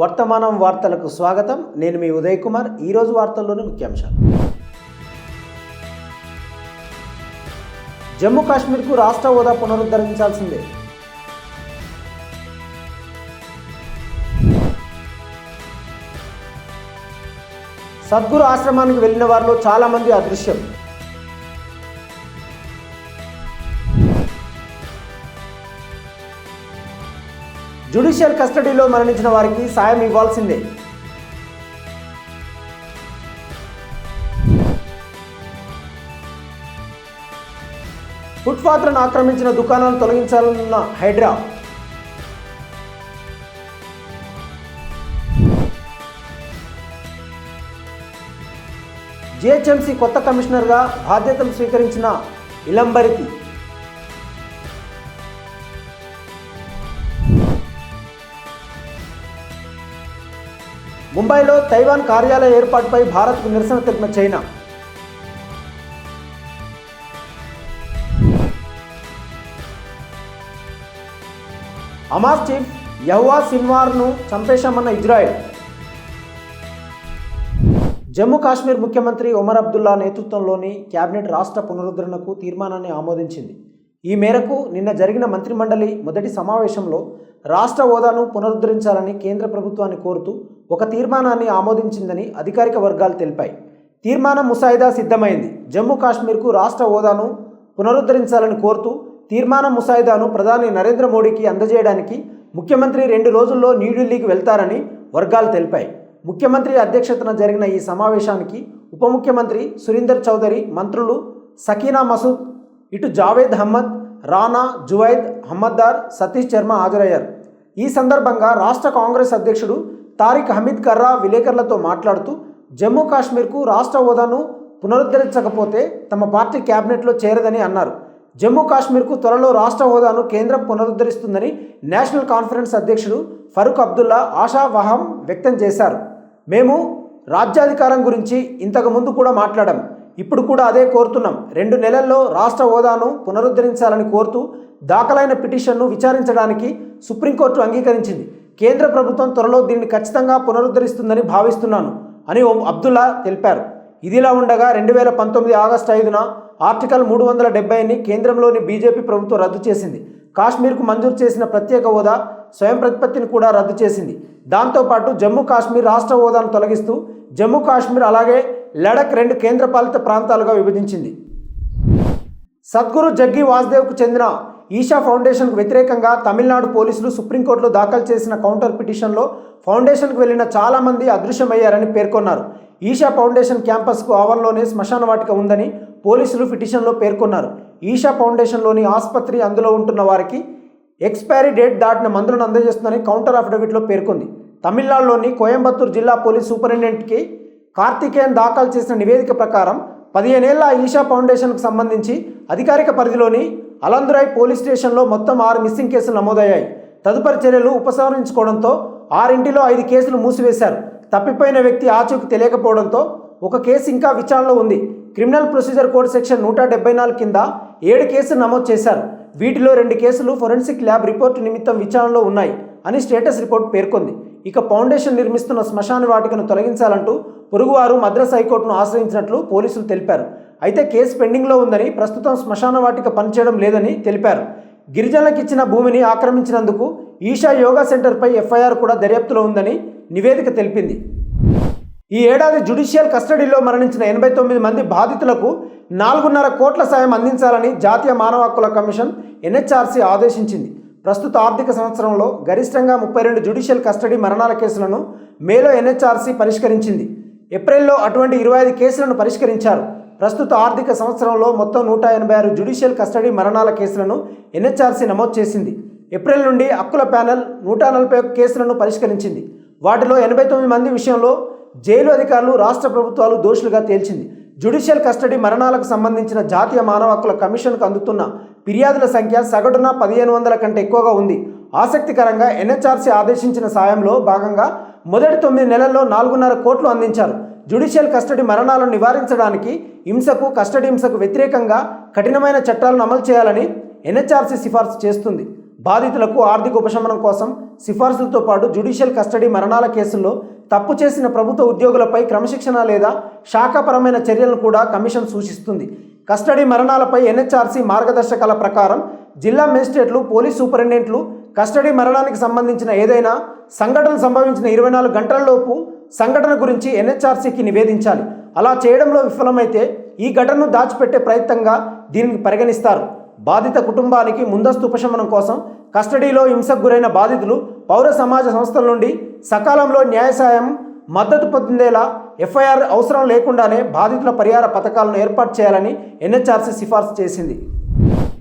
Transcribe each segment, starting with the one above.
వర్తమానం వార్తలకు స్వాగతం. నేను మీ ఉదయ్ కుమార్. ఈరోజు వార్తల్లోని ముఖ్యాంశాలు. జమ్మూ కాశ్మీర్కు రాష్ట్ర హోదా పునరుద్ధరించాల్సిందే. సద్గురు ఆశ్రమానికి వెళ్లిన వారిలో చాలా మంది అదృశ్యం. జ్యుడిషియల్ కస్టడీలో మరణించిన వారికి సాయం ఇవ్వాల్సిందే. ఫుట్పాత్లను ఆక్రమించిన దుకాణాలను తొలగించాలన్న హైడ్రా. జిహెచ్ఎంసీ కొత్త కమిషనర్గా బాధ్యతలు స్వీకరించిన ఇలంబరితి. ముంబైలో తైవాన్ కార్యాలయ ఏర్పాటుపై భారత్కు నిరసన తెలిపిన చైనా. హమాస్ చీఫ్ యహ్వా సిన్వార్ను చంపేశామన్న ఇజ్రాయెల్. జమ్మూ కాశ్మీర్ ముఖ్యమంత్రి ఒమర్ అబ్దుల్లా నేతృత్వంలోని కేబినెట్ రాష్ట్ర పునరుద్ధరణకు తీర్మానాన్ని ఆమోదించింది. ఈ మేరకు నిన్న జరిగిన మంత్రిమండలి మొదటి సమావేశంలో రాష్ట్ర హోదాను పునరుద్ధరించాలని కేంద్ర ప్రభుత్వాన్ని కోరుతూ ఒక తీర్మానాన్ని ఆమోదించిందని అధికారిక వర్గాలు తెలిపాయి. తీర్మానం ముసాయిదా సిద్ధమైంది. జమ్మూ కాశ్మీర్కు రాష్ట్ర హోదాను పునరుద్ధరించాలని కోరుతూ తీర్మానం ముసాయిదాను ప్రధాని నరేంద్ర మోడీకి అందజేయడానికి ముఖ్యమంత్రి 2 రోజుల్లో న్యూఢిల్లీకి వెళ్తారని వర్గాలు తెలిపాయి. ముఖ్యమంత్రి అధ్యక్షతన జరిగిన ఈ సమావేశానికి ఉప ముఖ్యమంత్రి సురీందర్ చౌదరి, మంత్రులు సకీనా మసూద్, ఇటు జావేద్ అహ్మద్, రానా, జువైద్ అహ్మద్దార్, సతీష్ శర్మ హాజరయ్యారు. ఈ సందర్భంగా రాష్ట్ర కాంగ్రెస్ అధ్యక్షుడు తారిక్ హమీద్ కర్రా విలేకరులతో మాట్లాడుతూ జమ్మూ కాశ్మీర్కు రాష్ట్ర హోదాను పునరుద్ధరించకపోతే తమ పార్టీ క్యాబినెట్లో చేరదని అన్నారు. జమ్మూ కాశ్మీర్కు త్వరలో రాష్ట్ర హోదాను కేంద్రం పునరుద్ధరిస్తుందని నేషనల్ కాన్ఫరెన్స్ అధ్యక్షుడు ఫరూక్ అబ్దుల్లా ఆశావహం వ్యక్తం చేశారు. మేము రాజ్యాధికారం గురించి ఇంతకు ముందు కూడా మాట్లాడాం, ఇప్పుడు కూడా అదే కోరుతున్నాం. 2 నెలల్లో రాష్ట్ర హోదాను పునరుద్ధరించాలని కోరుతూ దాఖలైన పిటిషన్ను విచారించడానికి సుప్రీంకోర్టు అంగీకరించింది. కేంద్ర ప్రభుత్వం త్వరలో దీన్ని ఖచ్చితంగా పునరుద్ధరిస్తుందని భావిస్తున్నాను అని అబ్దుల్లా తెలిపారు. ఇదిలా ఉండగా 2019 ఆగస్టు 5న ఆర్టికల్ 370ని కేంద్రంలోని బీజేపీ ప్రభుత్వం రద్దు చేసింది. కాశ్మీర్కు మంజూరు చేసిన ప్రత్యేక హోదా, స్వయం ప్రతిపత్తిని కూడా రద్దు చేసింది. దాంతోపాటు జమ్మూ కాశ్మీర్ రాష్ట్ర హోదాను తొలగిస్తూ జమ్మూ కాశ్మీర్ అలాగే లడక్ 2 కేంద్రపాలిత ప్రాంతాలుగా విభజించింది. సద్గురు జగ్గి వాసుదేవ్కు చెందిన ఈషా ఫౌండేషన్కు వ్యతిరేకంగా తమిళనాడు పోలీసులు సుప్రీంకోర్టులో దాఖలు చేసిన కౌంటర్ పిటిషన్లో ఫౌండేషన్కు వెళ్లిన చాలామంది అదృశ్యమయ్యారని పేర్కొన్నారు. ఈషా ఫౌండేషన్ క్యాంపస్కు ఆవరణలోనే శ్మశాన వాటిక ఉందని పోలీసులు పిటిషన్లో పేర్కొన్నారు. ఈషా ఫౌండేషన్లోని ఆసుపత్రి అందులో ఉంటున్న వారికి ఎక్స్పైరీ డేట్ దాటిన మందులను అందజేస్తుందని కౌంటర్ అఫిడవిట్లో పేర్కొంది. తమిళనాడులోని కోయంబత్తూరు జిల్లా పోలీస్ సూపరింటెండెంట్కి కార్తికేయన్ దాఖలు చేసిన నివేదిక ప్రకారం 15 ఏళ్ల ఈషా ఫౌండేషన్కు సంబంధించి అధికారిక పరిధిలోని అలందురై పోలీస్ స్టేషన్లో మొత్తం 6 మిస్సింగ్ కేసులు నమోదయ్యాయి. తదుపరి చర్యలు ఉపసంహరించుకోవడంతో 6 5 కేసులు మూసివేశారు. తప్పిపోయిన వ్యక్తి ఆచూకీ తెలియకపోవడంతో ఒక కేసు ఇంకా విచారణలో ఉంది. క్రిమినల్ ప్రొసీజర్ కోడ్ సెక్షన్ 174 కింద 7 కేసులు నమోదు చేశారు. వీటిలో 2 కేసులు ఫోరెన్సిక్ ల్యాబ్ రిపోర్టు నిమిత్తం విచారణలో ఉన్నాయి అని స్టేటస్ రిపోర్ట్ పేర్కొంది. ఇక ఫౌండేషన్ నిర్మిస్తున్న శ్మశాన వాటికను తొలగించాలంటూ పొరుగువారు మద్రాస్ హైకోర్టును ఆశ్రయించినట్లు పోలీసులు తెలిపారు. అయితే కేసు పెండింగ్లో ఉందని, ప్రస్తుతం శ్మశాన వాటిక పనిచేయడం లేదని తెలిపారు. గిరిజనులకు ఇచ్చిన భూమిని ఆక్రమించినందుకు ఈషా యోగా సెంటర్పై ఎఫ్ఐఆర్ కూడా దర్యాప్తులో ఉందని నివేదిక తెలిపింది. ఈ ఏడాది జ్యుడిషియల్ కస్టడీలో మరణించిన 89 మంది బాధితులకు 4.5 కోట్ల సాయం అందించాలని జాతీయ మానవ హక్కుల కమిషన్ ఎన్హెచ్ఆర్సీ ఆదేశించింది. ప్రస్తుత ఆర్థిక సంవత్సరంలో గరిష్టంగా 32 జ్యుడిషియల్ కస్టడీ మరణాల కేసులను మేలో ఎన్హెచ్ఆర్సీ పరిష్కరించింది. ఏప్రిల్లో అటువంటి 25 కేసులను పరిష్కరించారు. ప్రస్తుత ఆర్థిక సంవత్సరంలో మొత్తం 186 జ్యుడిషియల్ కస్టడీ మరణాల కేసులను ఎన్హెచ్ఆర్సీ నమోదు చేసింది. ఏప్రిల్ నుండి హక్కుల ప్యానెల్ 141 కేసులను పరిష్కరించింది. వాటిలో 89 మంది విషయంలో జైలు అధికారులు, రాష్ట్ర ప్రభుత్వాలు దోషులుగా తేల్చింది. జ్యుడిషియల్ కస్టడీ మరణాలకు సంబంధించిన జాతీయ మానవ హక్కుల కమిషన్కు అందుతున్న ఫిర్యాదుల సంఖ్య సగటున 1500 కంటే ఎక్కువగా ఉంది. ఆసక్తికరంగా ఎన్హెచ్ఆర్సీ ఆదేశించిన సాయంలో భాగంగా మొదటి 9 నెలల్లో 4.5 కోట్లు అందించారు. జ్యుడిషియల్ కస్టడీ మరణాలను నివారించడానికి కస్టడీ హింసకు వ్యతిరేకంగా కఠినమైన చట్టాలను అమలు చేయాలని ఎన్హెచ్ఆర్సీ సిఫార్సు చేస్తుంది. బాధితులకు ఆర్థిక ఉపశమనం కోసం సిఫార్సులతో పాటు జ్యుడిషియల్ కస్టడీ మరణాల కేసుల్లో తప్పు చేసిన ప్రభుత్వ ఉద్యోగులపై క్రమశిక్షణ లేదా శాఖాపరమైన చర్యలను కూడా కమిషన్ సూచిస్తుంది. కస్టడీ మరణాలపై ఎన్హెచ్ఆర్సీ మార్గదర్శకాల ప్రకారం జిల్లా మేజిస్ట్రేట్లు, పోలీస్ సూపరింటెండెంట్లు కస్టడీ మరణానికి సంబంధించిన ఏదైనా సంఘటన సంభవించిన 24 గంటలలోపు సంఘటన గురించి ఎన్హెచ్ఆర్సీకి నివేదించాలి. అలా చేయడంలో విఫలమైతే ఈ ఘటనను దాచిపెట్టే ప్రయత్నంగా దీనిని పరిగణిస్తారు. బాధిత కుటుంబానికి ముందస్తు ఉపశమనం కోసం కస్టడీలో హింసకు గురైన బాధితులు పౌర సమాజ సంస్థల నుండి సకాలంలో న్యాయ సాయం మద్దతు పొందేలా ఎఫ్ఐఆర్ అవసరం లేకుండానే బాధితుల పరిహార పథకాలను ఏర్పాటు చేయాలని ఎన్హెచ్ఆర్సీ సిఫార్సు చేసింది.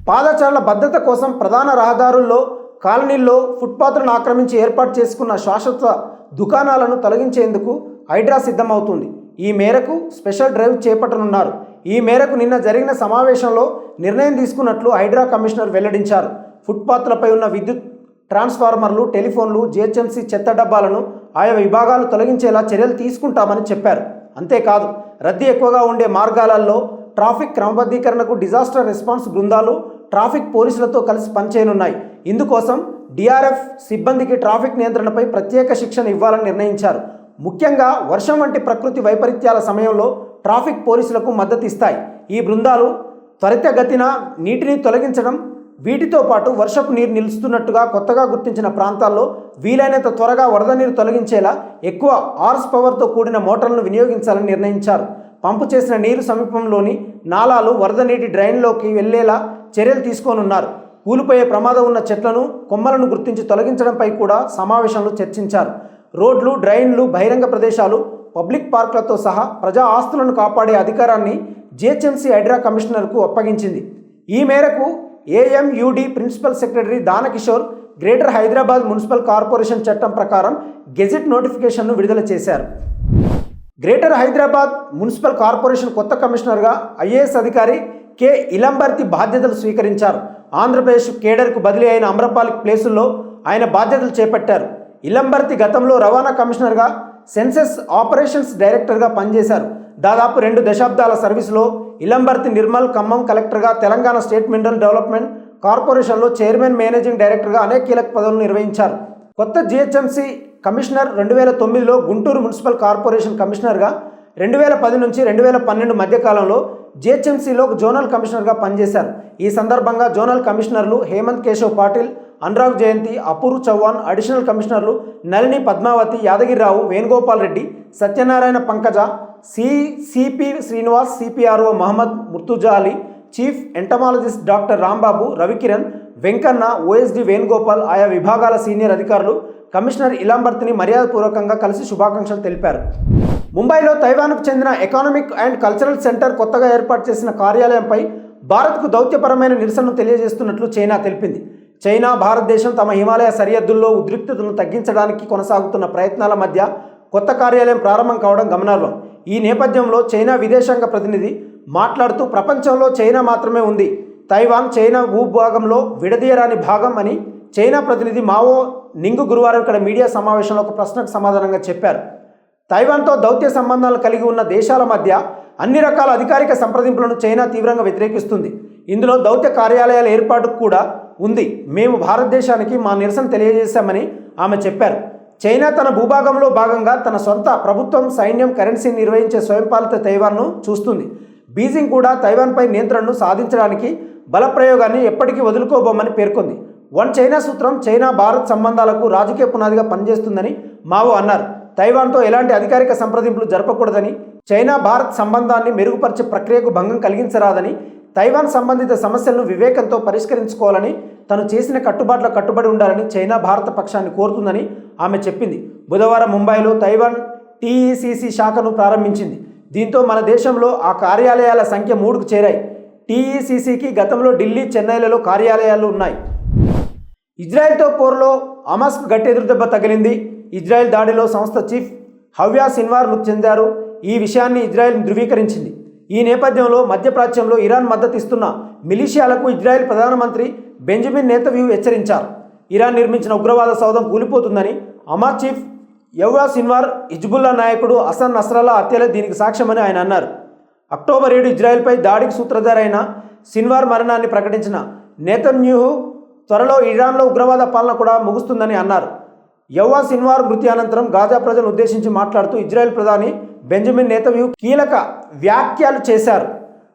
పాదచారుల భద్రత కోసం ప్రధాన రహదారుల్లో, కాలనీల్లో ఫుట్పాత్లను ఆక్రమించి ఏర్పాటు చేసుకున్న శాశ్వత దుకాణాలను తొలగించేందుకు హైడ్రా సిద్ధమవుతుంది. ఈ మేరకు స్పెషల్ డ్రైవ్ చేపట్టనున్నారు. ఈ మేరకు నిన్న జరిగిన సమావేశంలో నిర్ణయం తీసుకున్నట్లు హైడ్రా కమిషనర్ వెల్లడించారు. ఫుట్పాత్లపై ఉన్న విద్యుత్ ట్రాన్స్ఫార్మర్లు, టెలిఫోన్లు, జిహెచ్ఎంసీ చెత్త డబ్బాలను ఆయా విభాగాలు తొలగించేలా చర్యలు తీసుకుంటామని చెప్పారు. అంతేకాదు, రద్దీ ఎక్కువగా ఉండే మార్గాలలో ట్రాఫిక్ క్రమబద్ధీకరణకు డిజాస్టర్ రెస్పాన్స్ బృందాలు ట్రాఫిక్ పోలీసులతో కలిసి పనిచేయనున్నాయి. ఇందుకోసం డిఆర్ఎఫ్ సిబ్బందికి ట్రాఫిక్ నియంత్రణపై ప్రత్యేక శిక్షణ ఇవ్వాలని నిర్ణయించారు. ముఖ్యంగా వర్షం వంటి ప్రకృతి వైపరీత్యాల సమయంలో ట్రాఫిక్ పోలీసులకు మద్దతు ఇస్తాయి. ఈ బృందాలు త్వరితగతిన నీటిని తొలగించడం, వీటితో పాటు వర్షపు నీరు నిలుస్తున్నట్టుగా కొత్తగా గుర్తించిన ప్రాంతాల్లో వీలైనంత త్వరగా వరద నీరు తొలగించేలా ఎక్కువ హార్స్ పవర్తో కూడిన మోటార్లను వినియోగించాలని నిర్ణయించారు. పంపు చేసిన నీరు సమీపంలోని నాలాలు, వరద నీటి డ్రైన్లోకి వెళ్లేలా చర్యలు తీసుకోనున్నారు. కూలిపోయే ప్రమాదం ఉన్న చెట్లను, కొమ్మలను గుర్తించి తొలగించడంపై కూడా సమావేశంలో చర్చించారు. రోడ్లు, డ్రైన్లు, బహిరంగ ప్రదేశాలు, పబ్లిక్ పార్కులతో సహా ప్రజా ఆస్తులను కాపాడే అధికారాన్ని జిహెచ్ఎంసీ హైడ్రా కమిషనర్కు అప్పగించింది. ఈ మేరకు ఏఎంయూడి principal secretary Danakishore greater Hyderabad municipal corporation చట్టం ప్రకారం గెజిట్ నోటిఫికేషన్ను విడుదల చేశారు. గ్రేటర్ హైదరాబాద్ మున్సిపల్ కార్పొరేషన్ కొత్త కమిషనర్గా ఐఏఎస్ అధికారి కె ఇలంబర్తి బాధ్యతలు స్వీకరించారు. ఆంధ్రప్రదేశ్ కేడర్కు బదిలీ అయిన అమ్రపాలి ప్లేసుల్లో ఆయన బాధ్యతలు చేపట్టారు. ఇలంబర్తి గతంలో రవాణా కమిషనర్గా, సెన్సెస్ ఆపరేషన్స్ డైరెక్టర్గా పనిచేశారు. దాదాపు 2 దశాబ్దాల సర్వీసులో ఇలంబర్తి నిర్మల్, ఖమ్మం కలెక్టర్గా, తెలంగాణ స్టేట్ మినరల్ డెవలప్మెంట్ కార్పొరేషన్లో చైర్మన్, మేనేజింగ్ డైరెక్టర్గా అనేక కీలక పదవులు నిర్వహించారు. కొత్త జిహెచ్ఎంసీ కమిషనర్ 2009లో గుంటూరు మున్సిపల్ కార్పొరేషన్ కమిషనర్గా, 2010 నుంచి 2012 మధ్యకాలంలో జిహెచ్ఎంసీలో జోనల్ కమిషనర్గా పనిచేశారు. ఈ సందర్భంగా జోనల్ కమిషనర్లు హేమంత్ కేశవ్ పాటిల్, అనురాగ్ జయంతి, అపూర్వ్ చౌహాన్, అడిషనల్ కమిషనర్లు Nalini Padmavati, Yadagirirao, Venugopal Reddy, Satyanarayana Pankaja, CP Srinivas, CPRO Mohammed Murtuza Ali, chief entomologist doctor Rambabu, Ravikiran, Venkanna, OSD Venugopal ఆయా విభాగాల సీనియర్ అధికారులు కమిషనర్ ఇలంబర్తిని మర్యాదపూర్వకంగా కలిసి శుభాకాంక్షలు తెలిపారు. ముంబైలో తైవాన్కు చెందిన ఎకనామిక్ అండ్ కల్చరల్ సెంటర్ కొత్తగా ఏర్పాటు చేసిన కార్యాలయంపై భారత్కు దౌత్యపరమైన నిరసనను తెలియజేస్తున్నట్లు చైనా తెలిపింది. చైనా, భారతదేశం తమ హిమాలయ సరిహద్దుల్లో ఉద్రిక్తతలను తగ్గించడానికి కొనసాగుతున్న ప్రయత్నాల మధ్య కొత్త కార్యాలయం ప్రారంభం కావడం గమనార్హం. ఈ నేపథ్యంలో చైనా విదేశాంగ ప్రతినిధి మాట్లాడుతూ ప్రపంచంలో చైనా మాత్రమే ఉంది, తైవాన్ చైనా భూభాగంలో విడదీయరాని భాగం అని చైనా ప్రతినిధి మావో నింగ్ గురువారం ఇక్కడ మీడియా సమావేశంలో ఒక ప్రశ్నకు సమాధానంగా చెప్పారు. తైవాన్తో దౌత్య సంబంధాలు కలిగి ఉన్న దేశాల మధ్య అన్ని రకాల అధికారిక సంప్రదింపులను చైనా తీవ్రంగా వ్యతిరేకిస్తుంది. ఇందులో దౌత్య కార్యాలయాల ఏర్పాటు కూడా ఉంది. మేము భారతదేశానికి మా నిరసన తెలియజేశామని ఆమె చెప్పారు. చైనా తన భూభాగంలో భాగంగా తన సొంత ప్రభుత్వం, సైన్యం, కరెన్సీని నిర్వహించే స్వయంపాలిత తైవాన్ను చూస్తుంది. బీజింగ్ కూడా తైవాన్పై నియంత్రణను సాధించడానికి బలప్రయోగాన్ని ఎప్పటికీ వదులుకోబోమని పేర్కొంది. వన్ చైనా సూత్రం చైనా భారత్ సంబంధాలకు రాజకీయ పునాదిగా పనిచేస్తుందని మావో అన్నారు. తైవాన్తో ఎలాంటి అధికారిక సంప్రదింపులు జరపకూడదని, చైనా భారత్ సంబంధాన్ని మెరుగుపరిచే ప్రక్రియకు భంగం కలిగించరాదని, తైవాన్ సంబంధిత సమస్యలను వివేకంతో పరిష్కరించుకోవాలని, తను చేసిన కట్టుబాట్ల కట్టుబడి ఉండాలని చైనా భారత పక్షాన్ని కోరుతుందని ఆమె చెప్పింది. బుధవారం ముంబైలో తైవాన్ టీఈసీసీ శాఖను ప్రారంభించింది. దీంతో మన దేశంలో ఆ కార్యాలయాల సంఖ్య 3కు చేరాయి. టీఈసీసీకి గతంలో ఢిల్లీ, చెన్నైలలో కార్యాలయాలు ఉన్నాయి. ఇజ్రాయెల్తో పోరులో హమాస్కు గట్టి ఎదురుదెబ్బ తగిలింది. ఇజ్రాయెల్ దాడిలో సంస్థ చీఫ్ హవ్యా సిన్వార్ మృతి చెందారు. ఈ విషయాన్ని ఇజ్రాయెల్ ధృవీకరించింది. ఈ నేపథ్యంలో మధ్యప్రాచ్యంలో ఇరాన్ మద్దతు ఇస్తున్న మిలిషియాలకు ఇజ్రాయెల్ ప్రధానమంత్రి బెంజమిన్ నేతన్యాహు విహెచ్చరించారు. ఇరాన్ నిర్మించిన ఉగ్రవాద సౌధం కూలిపోతుందని హమాస్ చీఫ్ యవ్యా సిన్వార్, హిజ్బుల్లా నాయకుడు హసన్ నస్రల్లా హత్యలే దీనికి సాక్ష్యమని ఆయన అన్నారు. అక్టోబర్ 7 ఇజ్రాయెల్పై దాడికి సూత్రధారైన సిన్వార్ మరణాన్ని ప్రకటించిన నేతన్యాహు త్వరలో ఇరాన్లో ఉగ్రవాద పాలన కూడా ముగుస్తుందని అన్నారు. యవ్వా సిన్వార్ మృతి అనంతరం గాజా ప్రజలను ఉద్దేశించి మాట్లాడుతూ ఇజ్రాయెల్ ప్రధాని బెంజమిన్ నెతన్యాహు కీలక వ్యాఖ్యలు చేశారు.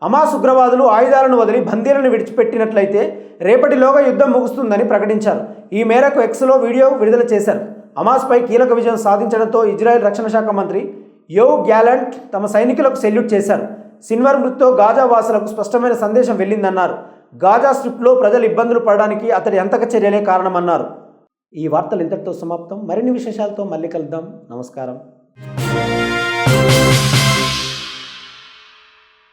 హమాస్ ఉగ్రవాదులు ఆయుధాలను వదిలి బందీలను విడిచిపెట్టినట్లయితే రేపటిలోగా యుద్ధం ముగుస్తుందని ప్రకటించారు. ఈ మేరకు ఎక్స్లో వీడియో విడుదల చేశారు. హమాస్పై కీలక విజయం సాధించడంతో ఇజ్రాయెల్ రక్షణ శాఖ మంత్రి యోవ్ గ్యాలంట్ తమ సైనికులకు సెల్యూట్ చేశారు. సిన్వార్ మృతితో గాజా వాసులకు స్పష్టమైన సందేశం వెళ్ళిందన్నారు. గాజా స్ట్రిప్లో ప్రజలు ఇబ్బందులు పడడానికి అతడి అంతక చర్యలే కారణమన్నారు. ఈ వార్తలు ఇంతటితో సమాప్తం. మరిన్ని విశేషాలతో మళ్ళీ కలుద్దాం. నమస్కారం.